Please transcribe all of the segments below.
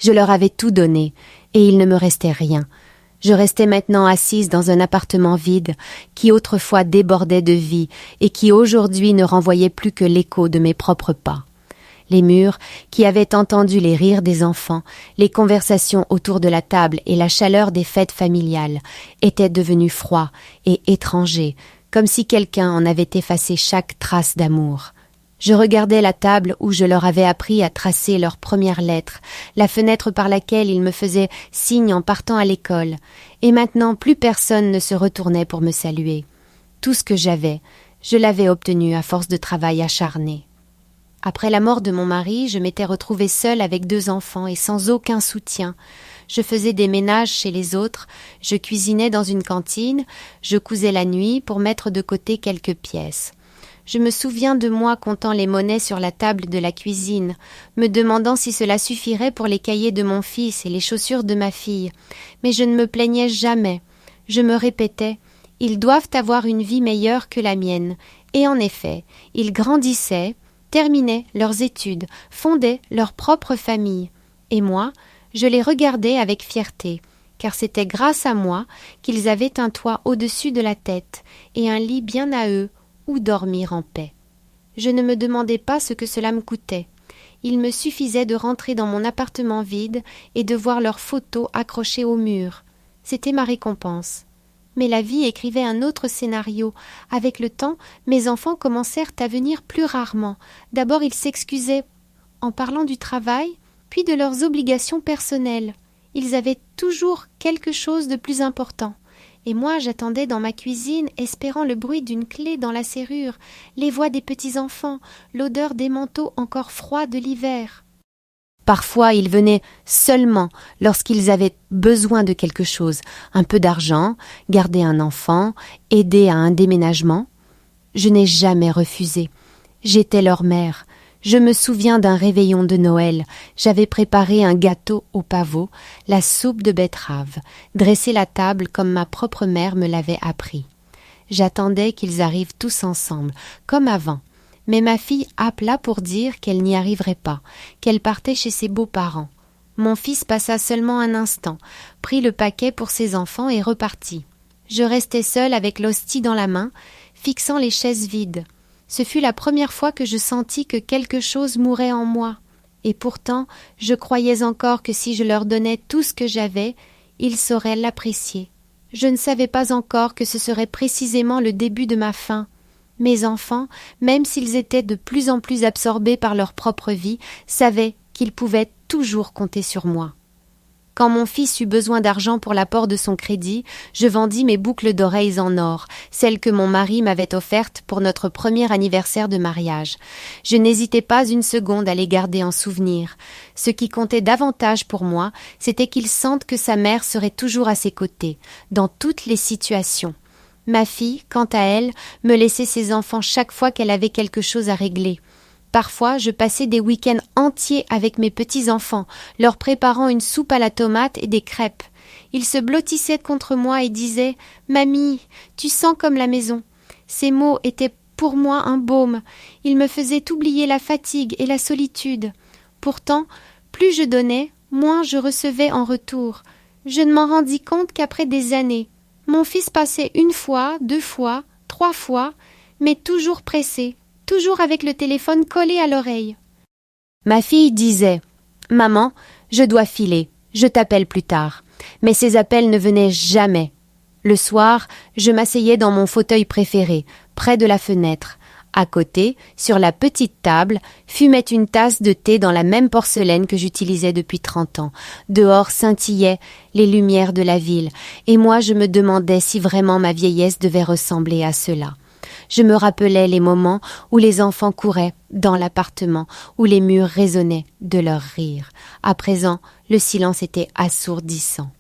Je leur avais tout donné, et il ne me restait rien. Je restais maintenant assise dans un appartement vide, qui autrefois débordait de vie, et qui aujourd'hui ne renvoyait plus que l'écho de mes propres pas. Les murs, qui avaient entendu les rires des enfants, les conversations autour de la table et la chaleur des fêtes familiales, étaient devenus froids et étrangers, comme si quelqu'un en avait effacé chaque trace d'amour. Je regardais la table où je leur avais appris à tracer leurs premières lettres, la fenêtre par laquelle ils me faisaient signe en partant à l'école, et maintenant plus personne ne se retournait pour me saluer. Tout ce que j'avais, je l'avais obtenu à force de travail acharné. Après la mort de mon mari, je m'étais retrouvée seule avec 2 enfants et sans aucun soutien. Je faisais des ménages chez les autres, je cuisinais dans une cantine, je cousais la nuit pour mettre de côté quelques pièces. Je me souviens de moi comptant les monnaies sur la table de la cuisine, me demandant si cela suffirait pour les cahiers de mon fils et les chaussures de ma fille. Mais je ne me plaignais jamais. Je me répétais « Ils doivent avoir une vie meilleure que la mienne. » Et en effet, ils grandissaient, terminaient leurs études, fondaient leur propre famille. Et moi, je les regardais avec fierté, car c'était grâce à moi qu'ils avaient un toit au-dessus de la tête et un lit bien à eux, ou dormir en paix. Je ne me demandais pas ce que cela me coûtait. Il me suffisait de rentrer dans mon appartement vide et de voir leurs photos accrochées au mur. C'était ma récompense. Mais la vie écrivait un autre scénario. Avec le temps, mes enfants commencèrent à venir plus rarement. D'abord, ils s'excusaient en parlant du travail, puis de leurs obligations personnelles. Ils avaient toujours quelque chose de plus important. Et moi, j'attendais dans ma cuisine, espérant le bruit d'une clé dans la serrure, les voix des petits-enfants, l'odeur des manteaux encore froids de l'hiver. Parfois, ils venaient seulement lorsqu'ils avaient besoin de quelque chose, un peu d'argent, garder un enfant, aider à un déménagement. Je n'ai jamais refusé. J'étais leur mère. Je me souviens d'un réveillon de Noël. J'avais préparé un gâteau au pavot, la soupe de betterave, dressé la table comme ma propre mère me l'avait appris. J'attendais qu'ils arrivent tous ensemble, comme avant. Mais ma fille appela pour dire qu'elle n'y arriverait pas, qu'elle partait chez ses beaux-parents. Mon fils passa seulement un instant, prit le paquet pour ses enfants et repartit. Je restais seule avec l'hostie dans la main, fixant les chaises vides. Ce fut la première fois que je sentis que quelque chose mourait en moi. Et pourtant, je croyais encore que si je leur donnais tout ce que j'avais, ils sauraient l'apprécier. Je ne savais pas encore que ce serait précisément le début de ma fin. Mes enfants, même s'ils étaient de plus en plus absorbés par leur propre vie, savaient qu'ils pouvaient toujours compter sur moi. Quand mon fils eut besoin d'argent pour l'apport de son crédit, je vendis mes boucles d'oreilles en or, celles que mon mari m'avait offertes pour notre premier anniversaire de mariage. Je n'hésitais pas une seconde à les garder en souvenir. Ce qui comptait davantage pour moi, c'était qu'il sente que sa mère serait toujours à ses côtés, dans toutes les situations. Ma fille, quant à elle, me laissait ses enfants chaque fois qu'elle avait quelque chose à régler. Parfois, je passais des week-ends entiers avec mes petits-enfants, leur préparant une soupe à la tomate et des crêpes. Ils se blottissaient contre moi et disaient « Mamie, tu sens comme la maison ». Ces mots étaient pour moi un baume. Ils me faisaient oublier la fatigue et la solitude. Pourtant, plus je donnais, moins je recevais en retour. Je ne m'en rendis compte qu'après des années. Mon fils passait 1 fois, 2 fois, 3 fois, mais toujours pressé. Toujours avec le téléphone collé à l'oreille. Ma fille disait « Maman, je dois filer, je t'appelle plus tard ». Mais ces appels ne venaient jamais. Le soir, je m'asseyais dans mon fauteuil préféré, près de la fenêtre. À côté, sur la petite table, fumait une tasse de thé dans la même porcelaine que j'utilisais depuis 30 ans. Dehors scintillaient les lumières de la ville, et moi je me demandais si vraiment ma vieillesse devait ressembler à cela. Je me rappelais les moments où les enfants couraient dans l'appartement, où les murs résonnaient de leurs rires. À présent, le silence était assourdissant.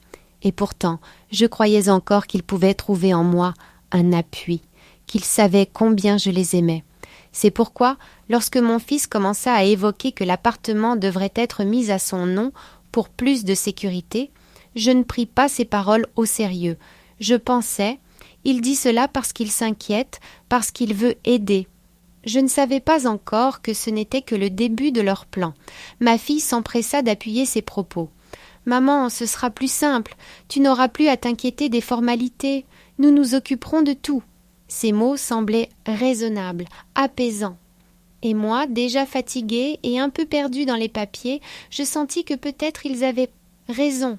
Et pourtant, je croyais encore qu'ils pouvaient trouver en moi un appui, qu'ils savaient combien je les aimais. C'est pourquoi, lorsque mon fils commença à évoquer que l'appartement devrait être mis à son nom pour plus de sécurité, je ne pris pas ses paroles au sérieux. Je pensais... Il dit cela parce qu'il s'inquiète, parce qu'il veut aider. Je ne savais pas encore que ce n'était que le début de leur plan. Ma fille s'empressa d'appuyer ses propos. « Maman, ce sera plus simple. Tu n'auras plus à t'inquiéter des formalités. Nous nous occuperons de tout. » Ces mots semblaient raisonnables, apaisants. Et moi, déjà fatiguée et un peu perdue dans les papiers, je sentis que peut-être ils avaient raison.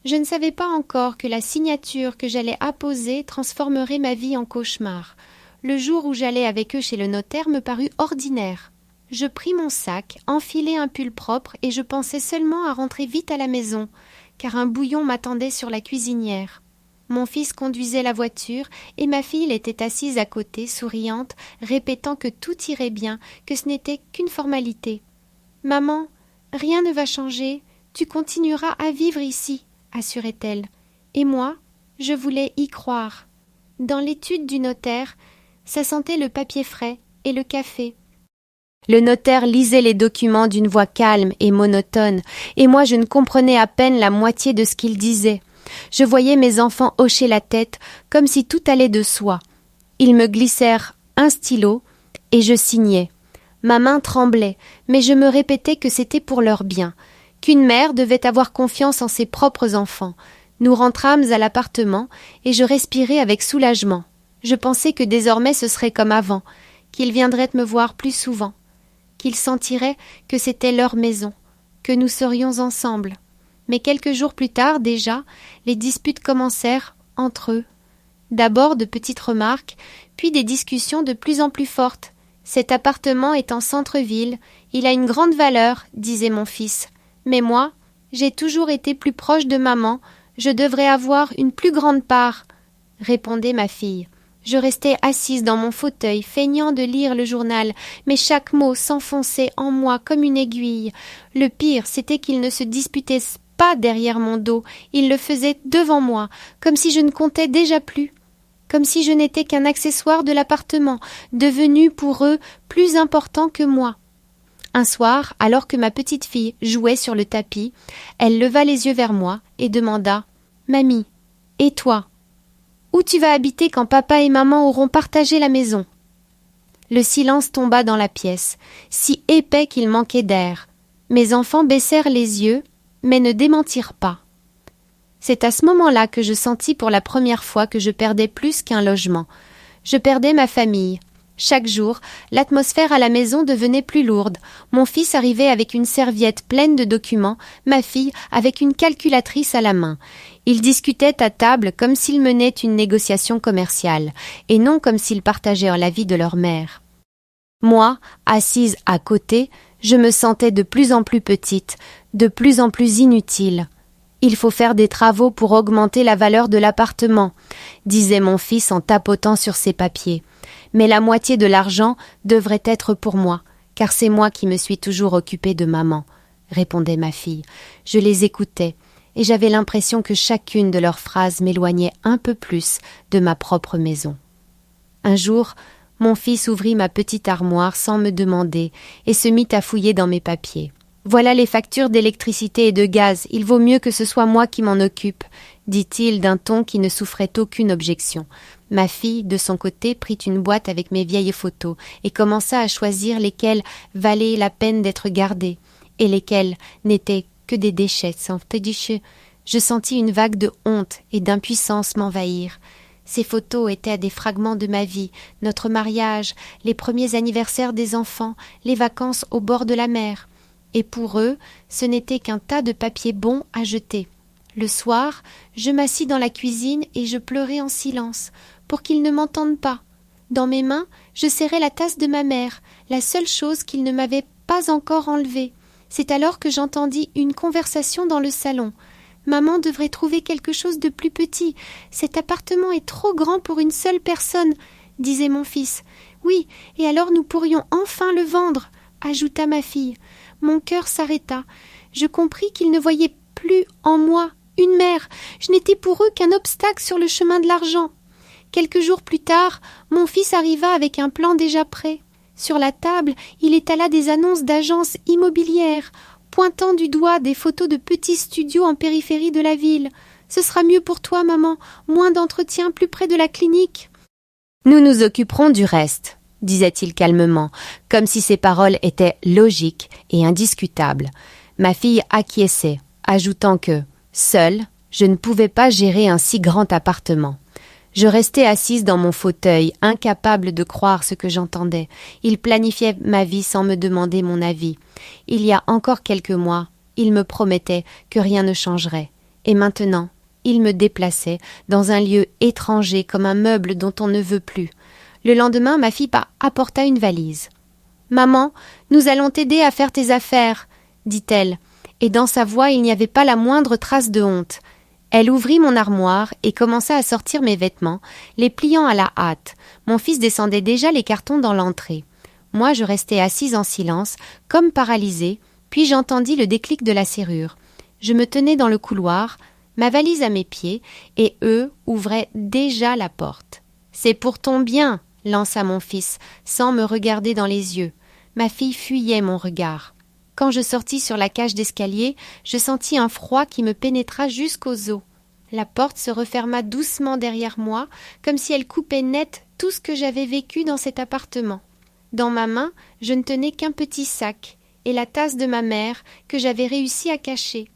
Je ne savais pas encore que la signature que j'allais apposer transformerait ma vie en cauchemar. Le jour où j'allais avec eux chez le notaire me parut ordinaire. Je pris mon sac, enfilai un pull propre et je pensais seulement à rentrer vite à la maison, car un bouillon m'attendait sur la cuisinière. Mon fils conduisait la voiture et ma fille était assise à côté, souriante, répétant que tout irait bien, que ce n'était qu'une formalité. « Maman, rien ne va changer, tu continueras à vivre ici, » assurait-elle. Et moi, je voulais y croire. Dans l'étude du notaire, ça sentait le papier frais et le café. Le notaire lisait les documents d'une voix calme et monotone, et moi je ne comprenais à peine la moitié de ce qu'il disait. Je voyais mes enfants hocher la tête, comme si tout allait de soi. Ils me glissèrent un stylo, et je signais. Ma main tremblait, mais je me répétais que c'était pour leur bien, qu'une mère devait avoir confiance en ses propres enfants. Nous rentrâmes à l'appartement, et je respirai avec soulagement. Je pensais que désormais ce serait comme avant, qu'ils viendraient me voir plus souvent, qu'ils sentiraient que c'était leur maison, que nous serions ensemble. Mais quelques jours plus tard, déjà, les disputes commencèrent entre eux. D'abord de petites remarques, puis des discussions de plus en plus fortes. « Cet appartement est en centre-ville, il a une grande valeur, » disait mon fils. « Mais moi, j'ai toujours été plus proche de maman, je devrais avoir une plus grande part, » répondait ma fille. Je restais assise dans mon fauteuil, feignant de lire le journal, mais chaque mot s'enfonçait en moi comme une aiguille. Le pire, c'était qu'ils ne se disputaient pas derrière mon dos, ils le faisaient devant moi, comme si je ne comptais déjà plus, comme si je n'étais qu'un accessoire de l'appartement, devenu pour eux plus important que moi. Un soir, alors que ma petite fille jouait sur le tapis, elle leva les yeux vers moi et demanda « Mamie, et toi ? Où tu vas habiter quand papa et maman auront partagé la maison ?» Le silence tomba dans la pièce, si épais qu'il manquait d'air. Mes enfants baissèrent les yeux, mais ne démentirent pas. C'est à ce moment-là que je sentis pour la première fois que je perdais plus qu'un logement. Je perdais ma famille. Chaque jour, l'atmosphère à la maison devenait plus lourde. Mon fils arrivait avec une serviette pleine de documents, ma fille avec une calculatrice à la main. Ils discutaient à table comme s'ils menaient une négociation commerciale, et non comme s'ils partageaient la vie de leur mère. Moi, assise à côté, je me sentais de plus en plus petite, de plus en plus inutile. « Il faut faire des travaux pour augmenter la valeur de l'appartement », disait mon fils en tapotant sur ses papiers. « Mais la moitié de l'argent devrait être pour moi, car c'est moi qui me suis toujours occupée de maman », répondait ma fille. Je les écoutais, et j'avais l'impression que chacune de leurs phrases m'éloignait un peu plus de ma propre maison. Un jour, mon fils ouvrit ma petite armoire sans me demander et se mit à fouiller dans mes papiers. « Voilà les factures d'électricité et de gaz, il vaut mieux que ce soit moi qui m'en occupe, » dit-il d'un ton qui ne souffrait aucune objection. Ma fille, de son côté, prit une boîte avec mes vieilles photos et commença à choisir lesquelles valaient la peine d'être gardées et lesquelles n'étaient que des déchets sans pédiche. Je sentis une vague de honte et d'impuissance m'envahir. Ces photos étaient des fragments de ma vie, notre mariage, les premiers anniversaires des enfants, les vacances au bord de la mer. Et pour eux, ce n'était qu'un tas de papier bon à jeter. Le soir, je m'assis dans la cuisine et je pleurais en silence, pour qu'ils ne m'entendent pas. Dans mes mains, je serrais la tasse de ma mère, la seule chose qu'ils ne m'avaient pas encore enlevée. C'est alors que j'entendis une conversation dans le salon. « Maman devrait trouver quelque chose de plus petit. Cet appartement est trop grand pour une seule personne, » disait mon fils. « Oui, et alors nous pourrions enfin le vendre, » ajouta ma fille. Mon cœur s'arrêta. Je compris qu'ils ne voyaient plus en moi une mère. Je n'étais pour eux qu'un obstacle sur le chemin de l'argent. Quelques jours plus tard, mon fils arriva avec un plan déjà prêt. Sur la table, il étala des annonces d'agences immobilières, pointant du doigt des photos de petits studios en périphérie de la ville. « Ce sera mieux pour toi, maman, moins d'entretien plus près de la clinique. » Nous nous occuperons du reste. disait-il calmement, comme si ses paroles étaient logiques et indiscutables. Ma fille acquiesçait, ajoutant que, seule, je ne pouvais pas gérer un si grand appartement. Je restais assise dans mon fauteuil, incapable de croire ce que j'entendais. Il planifiait ma vie sans me demander mon avis. Il y a encore quelques mois, il me promettait que rien ne changerait. Et maintenant, il me déplaçait dans un lieu étranger comme un meuble dont on ne veut plus. Le lendemain, ma fille apporta une valise. « Maman, nous allons t'aider à faire tes affaires, » dit-elle, et dans sa voix il n'y avait pas la moindre trace de honte. Elle ouvrit mon armoire et commença à sortir mes vêtements, les pliant à la hâte. Mon fils descendait déjà les cartons dans l'entrée. Moi, je restais assise en silence, comme paralysée, puis j'entendis le déclic de la serrure. Je me tenais dans le couloir, ma valise à mes pieds, et eux ouvraient déjà la porte. « C'est pour ton bien !» lança mon fils, sans me regarder dans les yeux. Ma fille fuyait mon regard. Quand je sortis sur la cage d'escalier, je sentis un froid qui me pénétra jusqu'aux os. La porte se referma doucement derrière moi, comme si elle coupait net tout ce que j'avais vécu dans cet appartement. Dans ma main, je ne tenais qu'un petit sac et la tasse de ma mère que j'avais réussi à cacher.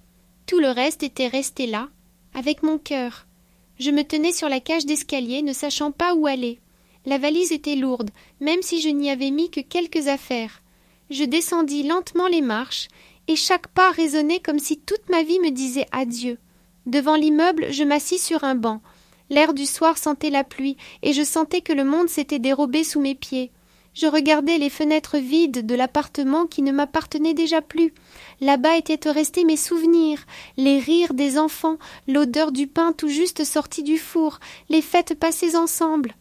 Tout le reste était resté là, avec mon cœur. Je me tenais sur la cage d'escalier, ne sachant pas où aller. La valise était lourde, même si je n'y avais mis que quelques affaires. Je descendis lentement les marches, et chaque pas résonnait comme si toute ma vie me disait adieu. Devant l'immeuble, je m'assis sur un banc. L'air du soir sentait la pluie, et je sentais que le monde s'était dérobé sous mes pieds. Je regardais les fenêtres vides de l'appartement qui ne m'appartenait déjà plus. Là-bas étaient restés mes souvenirs, les rires des enfants, l'odeur du pain tout juste sorti du four, les fêtes passées ensemble.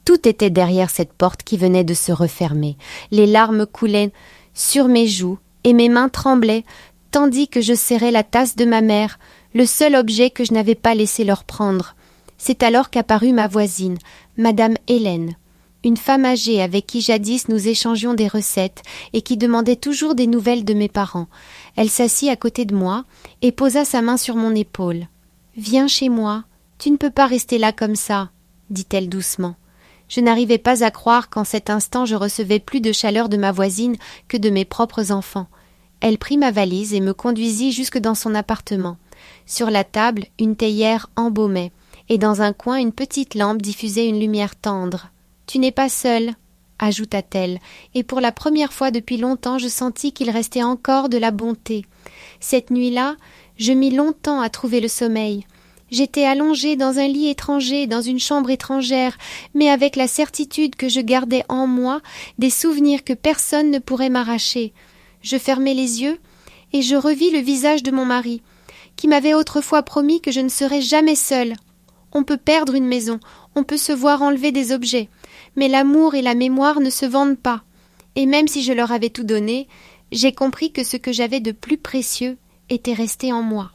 Tout était derrière cette porte qui venait de se refermer. Les larmes coulaient sur mes joues et mes mains tremblaient, tandis que je serrais la tasse de ma mère, le seul objet que je n'avais pas laissé leur prendre. C'est alors qu'apparut ma voisine, Madame Hélène, une femme âgée avec qui jadis nous échangions des recettes et qui demandait toujours des nouvelles de mes parents. Elle s'assit à côté de moi et posa sa main sur mon épaule. « Viens chez moi, tu ne peux pas rester là comme ça, » dit-elle doucement. Je n'arrivais pas à croire qu'en cet instant je recevais plus de chaleur de ma voisine que de mes propres enfants. Elle prit ma valise et me conduisit jusque dans son appartement. Sur la table, une théière embaumait, et dans un coin une petite lampe diffusait une lumière tendre. « Tu n'es pas seule, » ajouta-t-elle, et pour la première fois depuis longtemps je sentis qu'il restait encore de la bonté. Cette nuit-là, je mis longtemps à trouver le sommeil. J'étais allongée dans un lit étranger, dans une chambre étrangère, mais avec la certitude que je gardais en moi des souvenirs que personne ne pourrait m'arracher. Je fermai les yeux et je revis le visage de mon mari, qui m'avait autrefois promis que je ne serais jamais seule. On peut perdre une maison, on peut se voir enlever des objets, mais l'amour et la mémoire ne se vendent pas. Et même si je leur avais tout donné, j'ai compris que ce que j'avais de plus précieux était resté en moi.